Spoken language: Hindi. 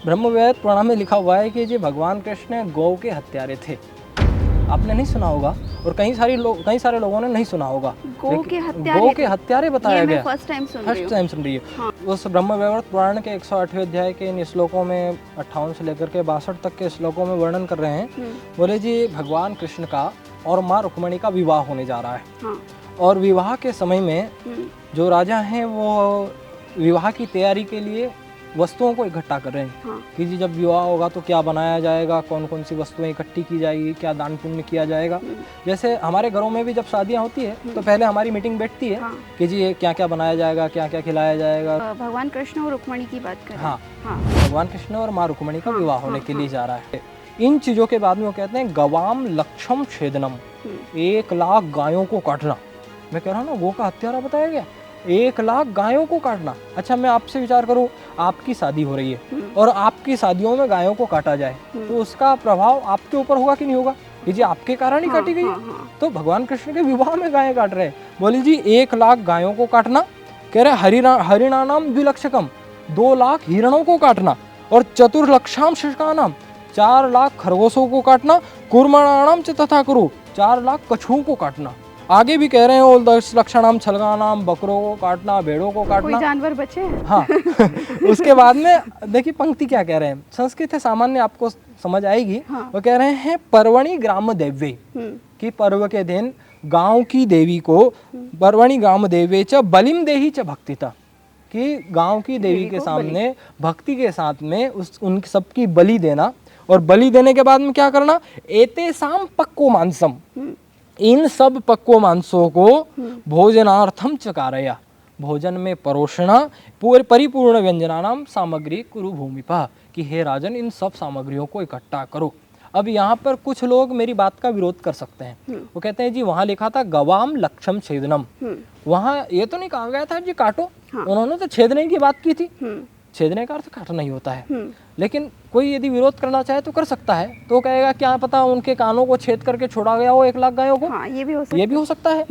ब्रह्मवेद पुराण में लिखा हुआ है कि जी भगवान कृष्ण गौ के हत्यारे थे। आपने नहीं सुना होगा और कई सारे लोगों ने नहीं सुना होगा। गौ के हत्यारे गौ के हत्यारे बताया गया। फर्स्ट टाइम सुन रही है। हाँ। उस ब्रह्मवैवर्त पुराण के 108वें अध्याय के इन श्लोकों में 58 से लेकर के 62 तक के श्लोकों में वर्णन कर रहे हैं। बोले जी भगवान कृष्ण का और माँ रुक्मणी का विवाह होने जा रहा है। हाँ। और विवाह के समय में जो राजा हैं वो विवाह की तैयारी के लिए वस्तुओं को इकट्ठा कर रहे हैं। हाँ। कि जी जब विवाह होगा तो क्या बनाया जाएगा, कौन कौन सी वस्तुएं इकट्ठी की जाएगी, क्या दान पुण्य किया जाएगा। जैसे हमारे घरों में भी जब शादियां होती है तो पहले हमारी मीटिंग बैठती है। हाँ। कि जी क्या क्या बनाया जाएगा, क्या क्या खिलाया जाएगा। भगवान कृष्ण और रुक्मणी की बात करें। हाँ, हाँ। भगवान कृष्ण और माँ रुक्मणी का विवाह होने के लिए जा रहा है। इन चीजों के बाद में वो कहते हैं गवाम लक्षम छेदनम, 1 लाख गायों को काटना। मैं कह रहा हूँ ना गौ का हत्यारा बताया गया, 1 लाख गायों को काटना। अच्छा मैं आपसे विचार करूं, आपकी शादी हो रही है और आपकी शादियों में गायों को काटा जाए तो उसका प्रभाव आपके ऊपर होगा कि नहीं होगा? ये जी आपके कारण ही काटी गई है। तो भगवान कृष्ण के विवाह में गायें काट रहे हैं। बोले जी 1 लाख गायों को काटना, कह रहे हरिणानाम द्विलक्षकम, 2 लाख हिरणों को काटना, और चतुर्लक्षाम शिशकानाम, 4 लाख खरगोशों को काटना, कुर्मणानाम च तथा कुरु, 4 लाख कछुओं को काटना। आगे भी कह रहे हैं और 10 लक्षणाम छलगानाम, बकरों को काटना, भेड़ों को काटना। कोई जानवर बचे? हाँ। उसके बाद में देखिए पंक्ति क्या कह रहे हैं, संस्कृत है सामान्य आपको समझ आएगी। हाँ। वो कह रहे हैं पर्वणि ग्राम देव्ये, कि पर्व के दिन गांव की देवी को पर्वणि ग्राम देव्ये च बलिम देहि च भक्तिता, कि गांव की देवी के सामने भक्ति के साथ में उन सबकी बलि देना, और बलि देने के बाद में क्या करना, एतेसाम पक्को मांसम, इन सब पक्व मांसों को भोजनार्थम चकारया, भोजन में परोसना, परिपूर्ण व्यंजनानाम सामग्री कुरु भूमिपा, कि हे राजन इन सब सामग्रियों को इकट्ठा करो। अब यहाँ पर कुछ लोग मेरी बात का विरोध कर सकते हैं। वो कहते हैं जी वहाँ लिखा था गवाम लक्षम छेदनम, वहाँ ये तो नहीं कहा गया था जी काटो। हाँ। उन्होंने तो छेदने की बात की थी। छेदने का अर्थ काटना ही होता है। लेकिन कोई यदि विरोध करना चाहे तो कर सकता है, तो कहेगा क्या पता उनके कानों को छेद करके छोड़ा गया हो 1 लाख गायों को। हाँ, ये भी हो सकता है। ये भी हो सकता है।